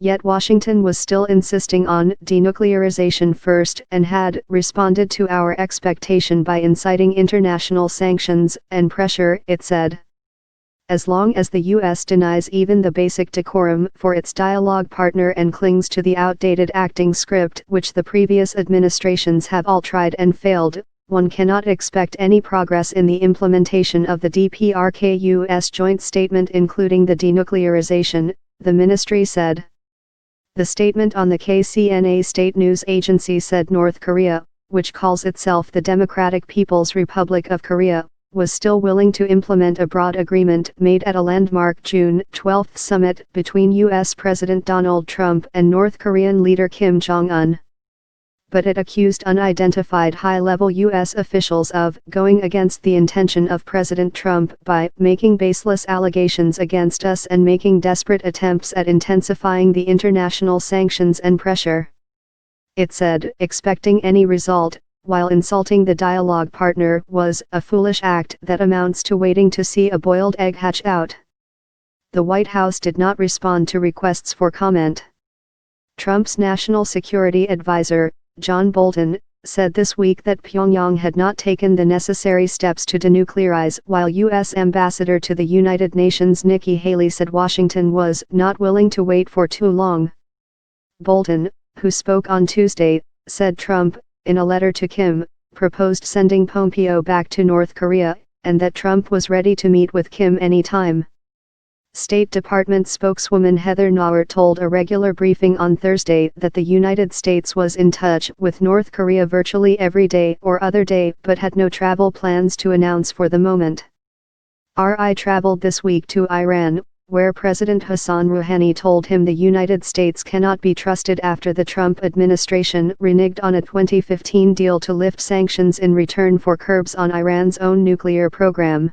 Yet Washington was still insisting on denuclearization first and had responded to our expectation by inciting international sanctions and pressure, it said. As long as the U.S. denies even the basic decorum for its dialogue partner and clings to the outdated acting script which the previous administrations have all tried and failed, one cannot expect any progress in the implementation of the DPRK's joint statement including the denuclearization, the ministry said. The statement on the KCNA state news agency said North Korea, which calls itself the Democratic People's Republic of Korea, was still willing to implement a broad agreement made at a landmark June 12 summit between U.S. President Donald Trump and North Korean leader Kim Jong-un. But it accused unidentified high-level U.S. officials of going against the intention of President Trump by making baseless allegations against us and making desperate attempts at intensifying the international sanctions and pressure. It said, expecting any result, while insulting the dialogue partner, was a foolish act that amounts to waiting to see a boiled egg hatch out. The White House did not respond to requests for comment. Trump's national security advisor, John Bolton, said this week that Pyongyang had not taken the necessary steps to denuclearize, while U.S. Ambassador to the United Nations Nikki Haley said Washington was not willing to wait for too long. Bolton, who spoke on Tuesday, said Trump, in a letter to Kim, proposed sending Pompeo back to North Korea, and that Trump was ready to meet with Kim anytime. State Department spokeswoman Heather Nauert told a regular briefing on Thursday that the United States was in touch with North Korea virtually every day or other day but had no travel plans to announce for the moment. RI traveled this week to Iran, where President Hassan Rouhani told him the United States cannot be trusted after the Trump administration reneged on a 2015 deal to lift sanctions in return for curbs on Iran's own nuclear program.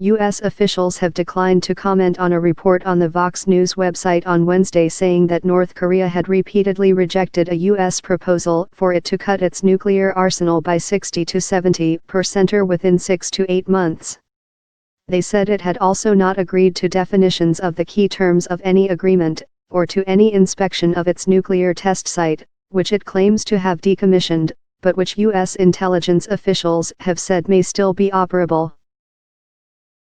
U.S. officials have declined to comment on a report on the Vox News website on Wednesday saying that North Korea had repeatedly rejected a U.S. proposal for it to cut its nuclear arsenal by 60 to 70% or within 6 to 8 months. They said it had also not agreed to definitions of the key terms of any agreement, or to any inspection of its nuclear test site, which it claims to have decommissioned, but which U.S. intelligence officials have said may still be operable.